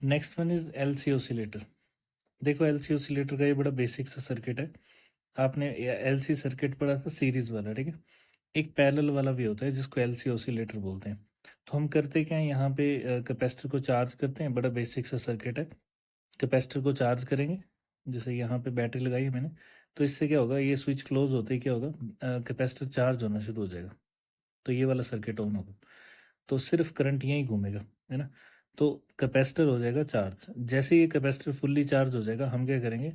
Next one is LC oscillator. देखो LC oscillator का ये बड़ा बेसिक सा सर्किट है। आपने एलसी सर्किट पढ़ा था सीरीज वाला, ठीक है। एक पैरेलल वाला भी होता है जिसको एलसी ऑसिलेटर बोलते हैं। तो हम करते क्या है, यहाँ पे कैपेसिटर को चार्ज करते हैं। बड़ा बेसिक सा सर्किट है। कैपेसिटर को चार्ज करेंगे, जैसे यहाँ पे बैटरी लगाई है मैंने, तो इससे क्या होगा, ये स्विच क्लोज होते ही क्या होगा, कैपेसिटर चार्ज होना शुरू हो जाएगा। तो ये वाला सर्किट ऑन होगा, तो सिर्फ करंट यहीं घूमेगा, है ना। तो कैपेसिटर हो जाएगा चार्ज। जैसे ये कैपेसिटर फुल्ली चार्ज हो जाएगा, हम क्या करेंगे,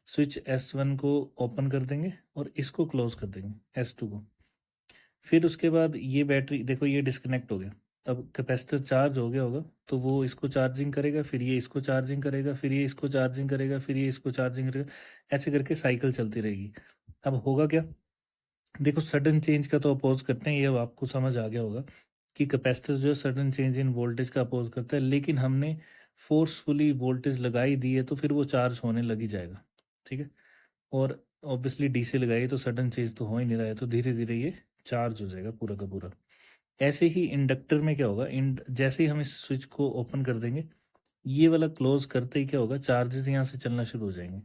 स्विच S1 को ओपन कर देंगे और इसको क्लोज कर देंगे S2 को। फिर उसके बाद ये बैटरी देखो ये डिस्कनेक्ट हो गया। अब कैपेसिटर चार्ज हो गया होगा, तो वो इसको चार्जिंग करेगा, फिर ये इसको चार्जिंग करेगा, फिर ये इसको चार्जिंग करेगा, फिर ये इसको चार्जिंग करेगा। ऐसे करके साइकिल चलती रहेगी। अब होगा क्या, देखो सडन चेंज का तो अपोज करते हैं, ये अब आपको समझ आ गया होगा कि कैपेसिटर जो है सडन चेंज इन वोल्टेज का अपोज करता है। लेकिन हमने फोर्सफुली वोल्टेज लगाई दी है, तो फिर वो चार्ज होने लगी जाएगा, ठीक है। और ऑब्वियसली डीसी लगाई तो सडन चेंज तो हो ही नहीं रहा है, तो धीरे धीरे ये चार्ज हो जाएगा पूरा का पूरा। ऐसे ही इंडक्टर में क्या होगा, जैसे ही हम इस स्विच को ओपन कर देंगे, ये वाला क्लोज करते ही क्या होगा, चार्जेस यहाँ से चलना शुरू हो जाएंगे।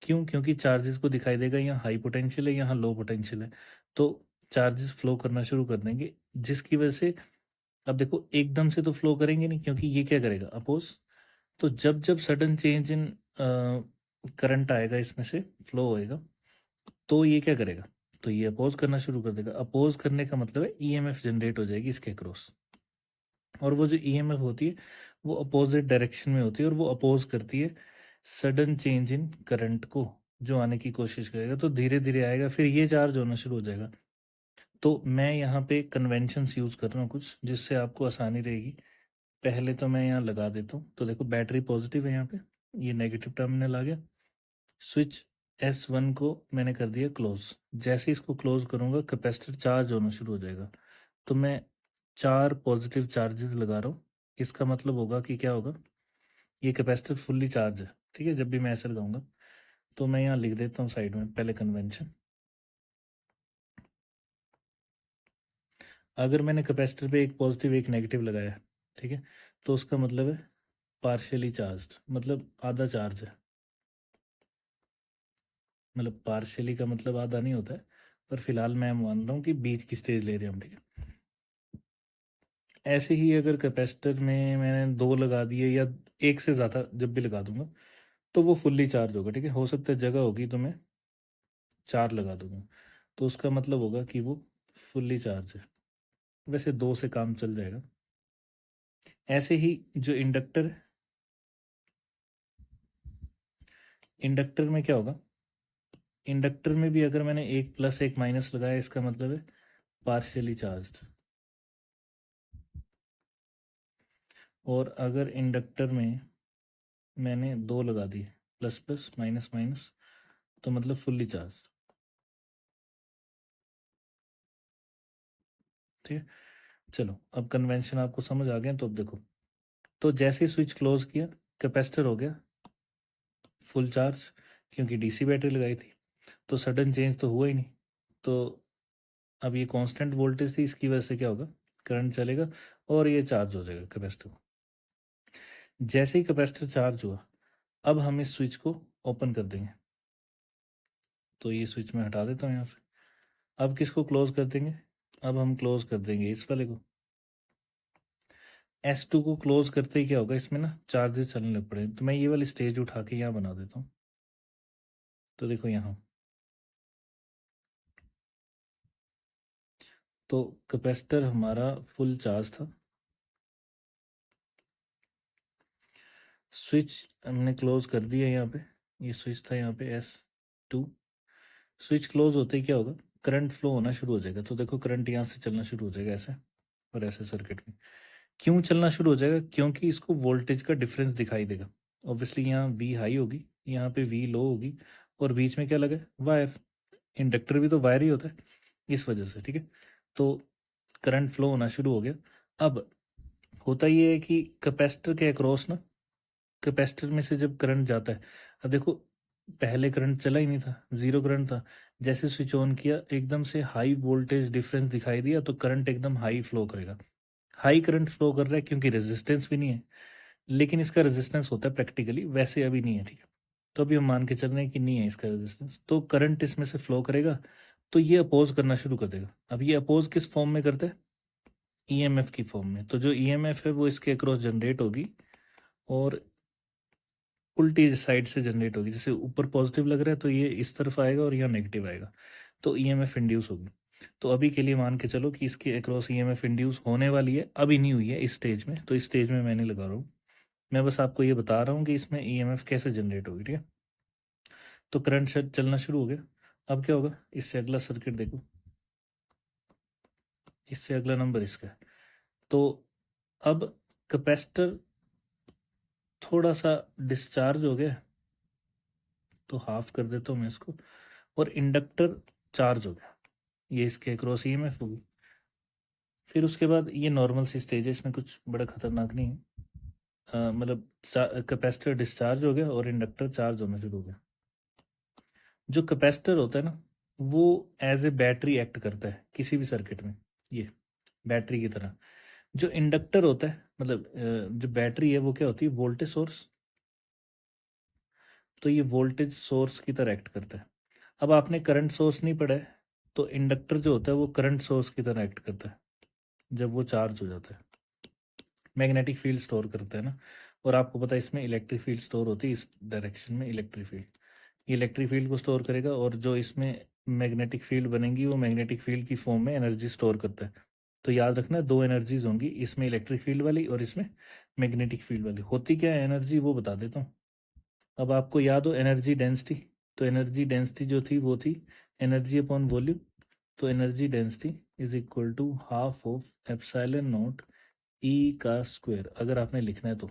क्यों, क्योंकि चार्जेस को दिखाई देगा यहाँ हाई पोटेंशियल है, यहाँ लो पोटेंशियल है। तो चार्जेस फ्लो करना शुरू कर देंगे, जिसकी वजह से अब देखो एकदम से तो फ्लो करेंगे नहीं, क्योंकि ये क्या करेगा, अपोज। तो जब जब सडन चेंज इन करंट आएगा, इसमें से फ्लो होएगा, तो ये क्या करेगा, तो ये अपोज करना शुरू कर देगा। अपोज करने का मतलब है ईएमएफ जनरेट हो जाएगी इसके अक्रॉस। और वो जो ईएमएफ होती है वो अपोजिट डायरेक्शन में होती है, और वो अपोज करती है सडन चेंज इन करंट को, जो आने की कोशिश करेगा। तो धीरे धीरे आएगा, फिर ये चार्ज होना शुरू हो जाएगा। तो मैं यहाँ पे कन्वेंशंस यूज़ कर रहा हूँ कुछ, जिससे आपको आसानी रहेगी। पहले तो मैं यहाँ लगा देता हूँ, तो देखो बैटरी पॉजिटिव है यहाँ पे, ये नेगेटिव टर्मिनल आ गया। स्विच S1 को मैंने कर दिया क्लोज। जैसे इसको क्लोज करूँगा, कैपेसिटर चार्ज होना शुरू हो जाएगा। तो मैं 4 पॉजिटिव चार्जेस लगा रहा हूँ। इसका मतलब होगा कि क्या होगा, ये कैपेसिटर फुल्ली चार्ज है, ठीक है। जब भी मैं ऐसे लगाऊंगा, तो मैं यहाँ लिख देता हूँ साइड में पहले कन्वेंशन। अगर मैंने कैपेसिटर पे एक पॉजिटिव एक नेगेटिव लगाया, ठीक है, तो उसका मतलब है पार्शियली चार्ज, मतलब आधा चार्ज है। मतलब पार्शियली का मतलब आधा नहीं होता है, पर फिलहाल मैं मान रहा हूँ कि बीच की स्टेज ले रहे हैं हम, ठीक है। ऐसे ही अगर कैपेसिटर में मैंने 2 लगा दिए, या एक से ज़्यादा जब भी लगा दूंगा, तो वो फुल्ली चार्ज होगा, ठीक है। हो सकता है जगह होगी तो मैं 4 लगा दूंगा, तो उसका मतलब होगा कि वो फुल्ली चार्ज है। वैसे 2 से काम चल जाएगा। ऐसे ही जो इंडक्टर है, इंडक्टर में क्या होगा, इंडक्टर में भी अगर मैंने एक प्लस एक माइनस लगाया, इसका मतलब है पार्शियली चार्ज्ड। और अगर इंडक्टर में मैंने 2 लगा दिए, प्लस प्लस माइनस माइनस, तो मतलब फुल्ली चार्ज, ठीक है। चलो अब कन्वेंशन आपको समझ आ गया, तो अब देखो, तो जैसे ही स्विच क्लोज किया, कैपेसिटर हो गया फुल चार्ज, क्योंकि डीसी बैटरी लगाई थी। तो सडन चेंज तो हुआ ही नहीं। तो अब ये कांस्टेंट वोल्टेज थी, इसकी वजह से क्या होगा, करंट चलेगा और ये चार्ज हो जाएगा कैपेसिटर। जैसे ही कैपेसिटर चार्ज हुआ, अब हम इस स्विच को ओपन कर देंगे। तो ये स्विच मैं हटा देता हूँ यहाँ से। अब किसको क्लोज कर देंगे, अब हम क्लोज कर देंगे इस वाले को। S2 को क्लोज करते ही क्या होगा, इसमें ना चार्जेस चलने लग पड़े। तो मैं ये वाली स्टेज उठा के यहाँ बना देता हूँ। तो देखो यहाँ, तो कैपेसिटर हमारा फुल चार्ज था, स्विच हमने क्लोज कर दिया यहाँ पे। ये स्विच था यहाँ पे S2। स्विच क्लोज होते ही क्या होगा, करंट फ्लो होना शुरू हो जाएगा। तो देखो करंट यहाँ से चलना शुरू हो जाएगा ऐसे, और ऐसे सर्किट में क्यों चलना शुरू हो जाएगा, क्योंकि इसको वोल्टेज का डिफरेंस दिखाई देगा। ऑब्वियसली यहाँ वी हाई होगी, यहाँ पे वी लो होगी, और बीच में क्या लगा है, वायर। इंडक्टर भी तो वायर ही होता है, इस वजह से, ठीक है। तो करंट फ्लो होना शुरू हो गया। अब होता ये है कि कैपेसिटर के अक्रॉस ना, कैपेसिटर में से जब करंट जाता है, अब देखो पहले करंट चला ही नहीं था, जीरो करंट था। जैसे स्विच ऑन किया, एकदम से हाई वोल्टेज डिफरेंस दिखाई दिया, तो करंट एकदम हाई फ्लो करेगा। हाई करंट फ्लो कर रहा है क्योंकि रेजिस्टेंस भी नहीं है। लेकिन इसका रेजिस्टेंस होता है प्रैक्टिकली, वैसे अभी नहीं है, ठीक है। तो अभी हम मान के चल रहे हैं कि नहीं है इसका रेजिस्टेंस, तो करंट इसमें से फ्लो करेगा, तो ये अपोज करना शुरू कर देगा। अब ये अपोज किस फॉर्म में करता है? ईएमएफ की फॉर्म में। तो जो ईएमएफ है वो इसके अक्रॉस जनरेट होगी और उल्टी साइड से जनरेट होगी। जैसे ऊपर पॉजिटिव लग रहा है तो ये इस तरफ आएगा और यहाँ नेगेटिव आएगा, तो ईएमएफ इंड्यूस होगी। तो अभी के लिए मान के चलो कि इसके अक्रॉस ईएमएफ इंड्यूस होने वाली है, अभी नहीं हुई है इस स्टेज में, तो इस स्टेज में मैं नहीं लगा रहा हूँ। मैं बस आपको ये बता रहा हूँ कि इसमें ईएमएफ कैसे जनरेट होगी, ठीक है। तो करंट चलना शुरू हो गया। अब क्या होगा? इससे अगला सर्किट देखो, इससे अगला नंबर इसका है। तो अब कैपेसिटर थोड़ा सा डिस्चार्ज हो गया, तो हाफ कर देता हूँ मैं इसको, और इंडक्टर चार्ज हो गया, ये इसके अक्रॉस ईएमएफ होगी। फिर उसके बाद ये नॉर्मल सी स्टेज है, इसमें कुछ बड़ा खतरनाक नहीं है। मतलब कैपेसिटर डिस्चार्ज हो गया और इंडक्टर चार्ज होना शुरू हो गया। जो कैपेसिटर होता है ना, वो एज ए बैटरी एक्ट करता है किसी भी सर्किट में, ये बैटरी की तरह। जो इंडक्टर होता है, मतलब जो बैटरी है, वो क्या होती है? Voltage source. तो ये वोल्टेज सोर्स की तरह एक्ट करता है। अब आपने करंट सोर्स नहीं पढ़ा है, तो इंडक्टर जो होता है वो करंट सोर्स की तरह एक्ट करता है जब वो चार्ज हो जाता है। मैग्नेटिक फील्ड स्टोर करता है ना, और आपको पता है इसमें इलेक्ट्रिक फील्ड स्टोर होती है, इस डायरेक्शन में इलेक्ट्रिक फील्ड, ये इलेक्ट्रिक फील्ड को स्टोर करेगा, और जो इसमें मैग्नेटिक फील्ड बनेंगी वो मैग्नेटिक फील्ड की फॉर्म में एनर्जी स्टोर करता है। तो याद रखना, दो एनर्जीज होंगी, इसमें इलेक्ट्रिक फील्ड वाली और इसमें मैग्नेटिक फील्ड वाली। होती क्या है एनर्जी, वो बता देता हूँ। अब आपको याद हो एनर्जी डेंसिटी, तो एनर्जी डेंसिटी जो थी वो थी एनर्जी अपॉन वॉल्यूम। तो energy density is equal to half of epsilon naught E का स्क्वायर, अगर आपने लिखना है तो।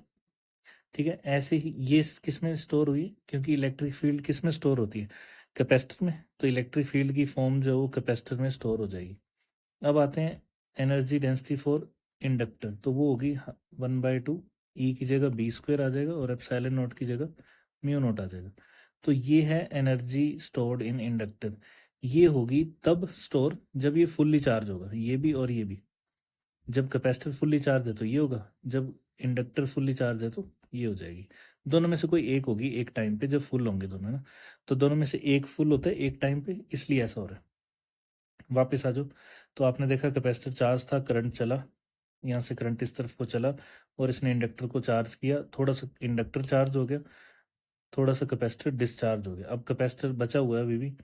ठीक है, ऐसे ही ये किस में स्टोर हुई? क्योंकि इलेक्ट्रिक फील्ड किस में स्टोर होती है? कैपेसिटर में। तो इलेक्ट्रिक फील्ड की फॉर्म जो वो कैपेसिटर में स्टोर हो जाएगी। अब आते हैं एनर्जी डेंसिटी फॉर इंडक्टर, तो वो होगी 1/2 ई की जगह बी स्क्वायर आ जाएगा और एप्सिलॉन नॉट की जगह म्यू नॉट आ जाएगा। तो ये है एनर्जी स्टोर्ड इन इंडक्टर। ये होगी तब स्टोर जब ये फुल्ली चार्ज होगा, ये भी और ये भी। जब कैपेसिटर फुल्ली चार्ज है तो ये होगा, जब इंडक्टर फुल्ली चार्ज है तो ये हो जाएगी। दोनों में से कोई एक होगी एक टाइम पे, जब फुल होंगे दोनों, है ना। तो दोनों में से एक फुल होता है एक टाइम पे, इसलिए ऐसा हो रहा है। वापस आ जाओ। तो आपने देखा कैपेसिटर चार्ज था, करंट चला, यहाँ से करंट इस तरफ को चला और इसने इंडक्टर को चार्ज किया, थोड़ा सा इंडक्टर चार्ज हो गया, थोड़ा सा कैपेसिटर डिस्चार्ज हो गया। अब कैपेसिटर बचा हुआ है अभी भी,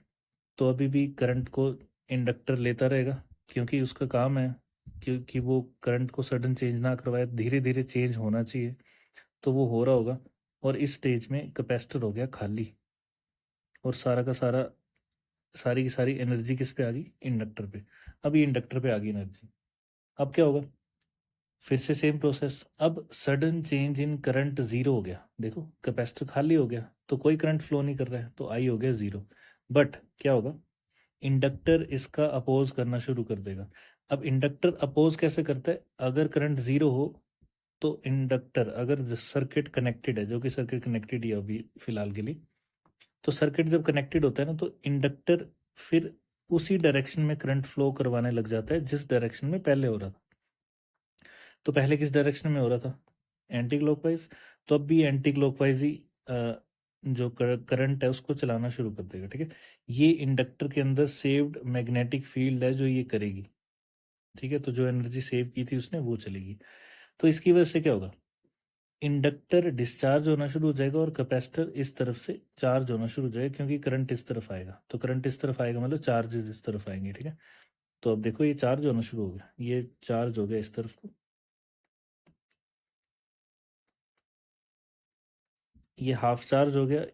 तो अभी भी करंट को इंडक्टर लेता रहेगा, क्योंकि उसका काम है क्योंकि वो करंट को सडन चेंज ना करवाए, धीरे धीरे चेंज होना चाहिए, तो वो हो रहा होगा। और इस स्टेज में कैपेसिटर हो गया खाली, और सारा का सारा, सारी की सारी एनर्जी किस पे आ गई? इंडक्टर पे। अब ये इंडक्टर पे आ गई एनर्जी। अब क्या होगा? फिर से सेम प्रोसेस। अब sudden change in current zero हो गया, देखो कैपेसिटर खाली हो गया तो कोई करंट फ्लो नहीं कर रहा है, तो आई हो गया जीरो। बट क्या होगा? इंडक्टर इसका अपोज करना शुरू कर देगा। अब इंडक्टर अपोज कैसे करता है? अगर करंट जीरो हो तो इंडक्टर, अगर सर्किट कनेक्टेड है, जो कि सर्किट कनेक्टेड ही है अभी फिलहाल के लिए, तो सर्किट जब कनेक्टेड होता है ना, तो इंडक्टर फिर उसी डायरेक्शन में करंट फ्लो करवाने लग जाता है जिस डायरेक्शन में पहले हो रहा था। तो पहले किस डायरेक्शन में हो रहा था? Anti clockwise. तो अब भी एंटी क्लॉकवाइज ही जो करंट है उसको चलाना शुरू कर देगा, ठीक है। ये इंडक्टर के अंदर सेव्ड मैग्नेटिक फील्ड है जो ये करेगी, ठीक है। तो जो एनर्जी सेव की थी उसने वो चलेगी। तो इसकी वजह से क्या होगा? इंडक्टर डिस्चार्ज होना शुरू हो जाएगा और कैपेसिटर इस तरफ से चार्ज होना शुरू हो जाएगा, क्योंकि करंट इस तरफ आएगा। तो करंट इस तरफ आएगा मतलब चार्ज इस तरफ आएंगे, ठीक है। तो अब देखो ये चार्ज होना शुरू हो गया, ये चार्ज हो गया इस तरफ को, ये हाफ चार्ज हो गया,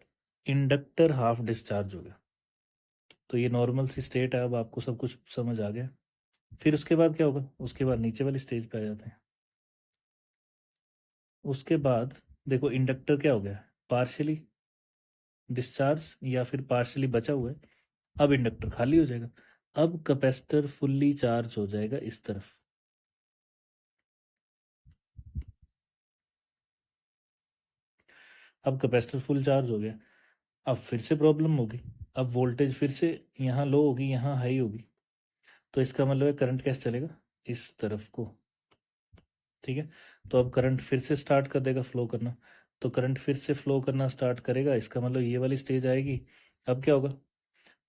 इंडक्टर हाफ डिस्चार्ज हो गया। तो ये नॉर्मल सी स्टेट है, अब आपको सब कुछ समझ आ गया। फिर उसके बाद क्या होगा? उसके बाद नीचे वाली स्टेज पे आ जाते हैं। उसके बाद देखो इंडक्टर क्या हो गया? पार्शियली डिस्चार्ज या फिर पार्शियली बचा हुआ है। अब इंडक्टर खाली हो जाएगा, अब कैपेसिटर फुल्ली चार्ज हो जाएगा इस तरफ। अब कैपेसिटर फुल चार्ज हो गया, अब फिर से प्रॉब्लम होगी। अब वोल्टेज फिर से यहाँ लो होगी, यहाँ हाई होगी। तो इसका मतलब है करंट कैसे चलेगा? इस तरफ को। ठीक है। तो अब करंट फिर से स्टार्ट कर देगा फ्लो करना। तो करंट फिर से फ्लो करना स्टार्ट करेगा, इसका मतलब ये वाली स्टेज आएगी। अब क्या होगा,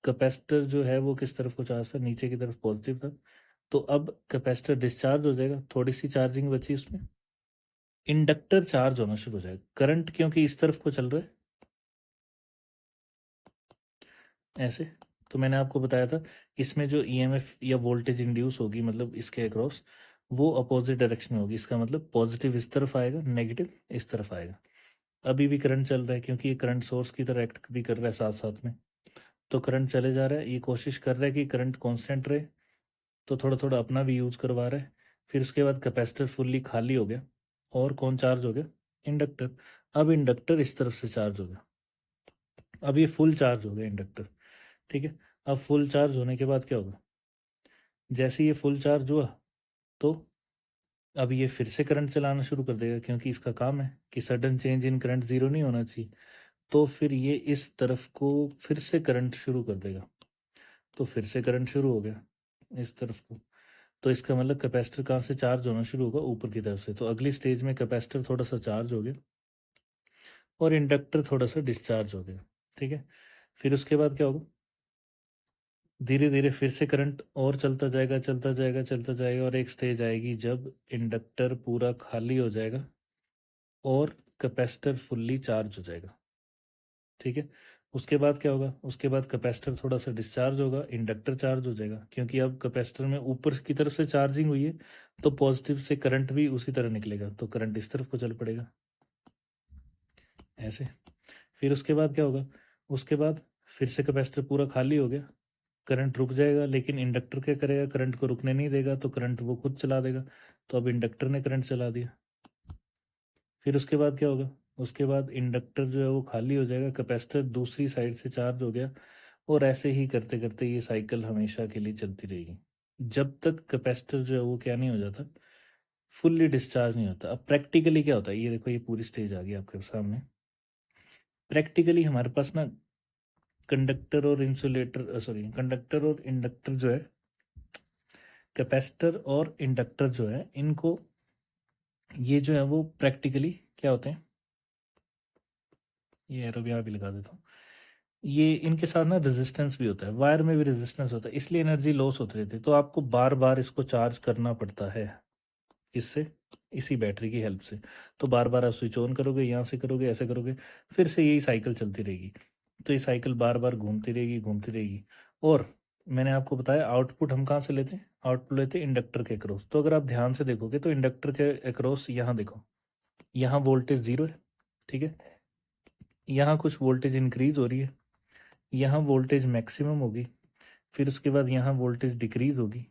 कैपेसिटर जो है वो किस तरफ को चार्ज था, नीचे की तरफ पॉजिटिव था। तो अब कैपेसिटर डिस्चार्ज हो जाएगा, थोड़ी सी चार्जिंग बची उसमें। इंडक्टर चार्ज होना शुरू हो जाएगा, करंट क्योंकि इस तरफ को चल रहा है ऐसे। तो मैंने आपको बताया था इसमें जो ईएमएफ या वोल्टेज इंड्यूस होगी मतलब इसके अक्रॉस, वो अपोजिट डायरेक्शन में होगी। इसका मतलब पॉजिटिव इस तरफ आएगा, नेगेटिव इस तरफ आएगा। अभी भी करंट चल रहा है क्योंकि ये करंट सोर्स की तरह एक्ट भी कर रहा है साथ साथ में। तो करंट चले जा रहा है, ये कोशिश कर रहा है कि करंट कांस्टेंट रहे, तो थोड़ा थोड़ा अपना भी यूज़ करवा रहा है। फिर उसके बाद कैपेसिटर फुल्ली खाली हो गया, और कौन चार्ज हो गया, इंडक्टर। अब इंडक्टर इस तरफ से चार्ज हो गया, अब ये फुल चार्ज हो गया इंडक्टर। ठीक है। अब फुल चार्ज होने के बाद क्या होगा, जैसे ये फुल चार्ज हुआ तो अब ये फिर से करंट चलाना शुरू कर देगा, क्योंकि इसका काम है कि sudden change in current zero नहीं होना चाहिए। तो फिर ये इस तरफ को फिर से करंट शुरू कर देगा, तो फिर से करंट शुरू हो गया इस तरफ को। तो इसका मतलब कैपेसिटर कहाँ से चार्ज होना शुरू होगा, ऊपर की तरफ से। तो अगली स्टेज में कैपेसिटर थोड़ा सा चार्ज हो गया और इंडक्टर थोड़ा सा डिस्चार्ज हो गया। ठीक है। फिर उसके बाद क्या होगा, धीरे धीरे फिर से करंट और चलता जाएगा चलता जाएगा चलता जाएगा, और एक स्टेज आएगी जब इंडक्टर पूरा खाली हो जाएगा और कैपेसिटर फुल्ली चार्ज हो जाएगा। ठीक है। उसके बाद क्या होगा, उसके बाद कैपेसिटर थोड़ा सा डिस्चार्ज होगा, इंडक्टर चार्ज हो जाएगा, क्योंकि अब कैपेसिटर में ऊपर की तरफ से चार्जिंग हुई है, तो पॉजिटिव से करंट भी उसी तरह निकलेगा, तो करंट इस तरफ को चल पड़ेगा ऐसे। फिर उसके बाद क्या होगा, उसके बाद फिर से कैपेसिटर पूरा खाली हो गया, करंट रुक जाएगा, लेकिन इंडक्टर क्या करेगा, करंट को रुकने नहीं देगा, तो करंट वो खुद चला देगा। तो अब इंडक्टर ने करंट चला दिया। फिर उसके बाद क्या होगा, उसके बाद इंडक्टर जो है वो खाली हो जाएगा, कैपेसिटर दूसरी साइड से चार्ज हो गया, और ऐसे ही करते करते ये साइकिल हमेशा के लिए चलती रहेगी, जब तक कैपेसिटर जो है वो क्या नहीं हो जाता, फुल्ली डिस्चार्ज नहीं होता। अब प्रैक्टिकली क्या होता है, ये देखो ये पूरी स्टेज आ गई आपके सामने। प्रैक्टिकली हमारे पास ना कंडक्टर और इंसुलेटर, सॉरी, कंडक्टर और इंडक्टर जो है, कैपेसिटर और इंडक्टर जो है, इनको ये जो है वो प्रैक्टिकली क्या होते हैं, ये एरो भी यहाँ भी लगा देता हूँ। ये इनके साथ ना रेजिस्टेंस भी होता है, वायर में भी रेजिस्टेंस होता है, इसलिए एनर्जी लॉस होती रहती है। तो आपको बार बार इसको चार्ज करना पड़ता है, इससे, इसी बैटरी की हेल्प से। तो बार बार आप स्विच ऑन करोगे, यहाँ से करोगे, ऐसे करोगे, फिर से यही साइकिल चलती रहेगी। तो ये साइकिल बार बार घूमती रहेगी घूमती रहेगी। और मैंने आपको बताया आउटपुट हम कहाँ से लेते हैं, आउटपुट लेते हैं इंडक्टर के अक्रॉस। तो अगर आप ध्यान से देखोगे तो इंडक्टर के अक्रॉस यहाँ देखो, यहाँ वोल्टेज ज़ीरो है। ठीक है। यहाँ कुछ वोल्टेज इंक्रीज हो रही है, यहाँ वोल्टेज मैक्सिमम होगी, फिर उसके बाद यहाँ वोल्टेज डिक्रीज होगी,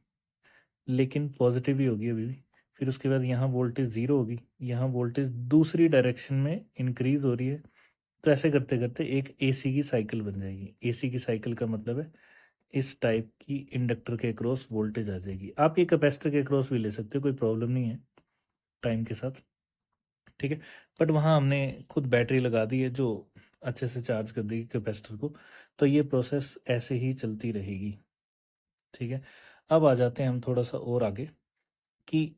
लेकिन पॉजिटिव ही होगी अभी भी। फिर उसके बाद यहाँ वोल्टेज ज़ीरो होगी, यहाँ वोल्टेज दूसरी डायरेक्शन में इंक्रीज हो रही है। तो ऐसे करते करते एक एसी की साइकिल बन जाएगी। एसी की साइकिल का मतलब है इस टाइप की इंडक्टर के अक्रॉस वोल्टेज आ जाएगी। आप ये कैपेसिटर के अक्रॉस भी ले सकते हो, कोई प्रॉब्लम नहीं है टाइम के साथ। ठीक है। बट वहाँ हमने खुद बैटरी लगा दी है जो अच्छे से चार्ज कर देगी कैपेसिटर को, तो ये प्रोसेस ऐसे ही चलती रहेगी। ठीक है। अब आ जाते हैं हम थोड़ा सा और आगे, कि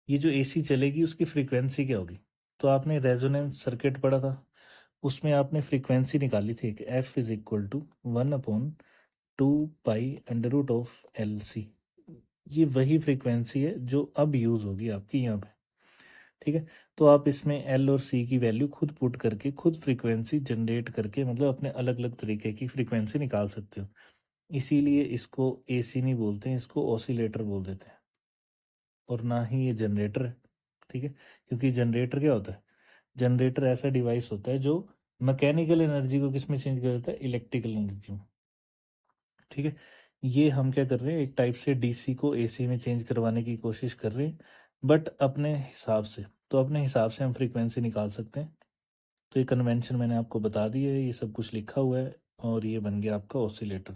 ये जो एसी चलेगी उसकी फ्रीक्वेंसी क्या होगी। तो आपने रेजोनेंस सर्किट पढ़ा था, उसमें आपने फ्रीक्वेंसी निकाली थी कि F is equal to 1/2 pi under root of LC। ये वही फ्रीक्वेंसी है जो अब यूज़ होगी आपकी यहाँ पे। ठीक है। तो आप इसमें एल और सी की वैल्यू खुद पुट करके खुद फ्रीक्वेंसी जनरेट करके मतलब अपने अलग अलग तरीके की फ्रीक्वेंसी निकाल सकते हो। इसीलिए इसको एसी नहीं बोलते हैं, इसको ऑसिलेटर बोल देते हैं, और ना ही ये जनरेटर है। ठीक है। क्योंकि जनरेटर क्या होता है, जनरेटर ऐसा डिवाइस होता है जो मैकेनिकल एनर्जी को किस में चेंज कर देता है, इलेक्ट्रिकल एनर्जी में। ठीक है। ये हम क्या कर रहे हैं, एक टाइप से डीसी को एसी में चेंज करवाने की कोशिश कर रहे हैं, बट अपने हिसाब से। तो अपने हिसाब से हम फ्रीक्वेंसी निकाल सकते हैं। तो ये कन्वेंशन मैंने आपको बता दी है, ये सब कुछ लिखा हुआ है, और ये बन गया आपका ऑसिलेटर।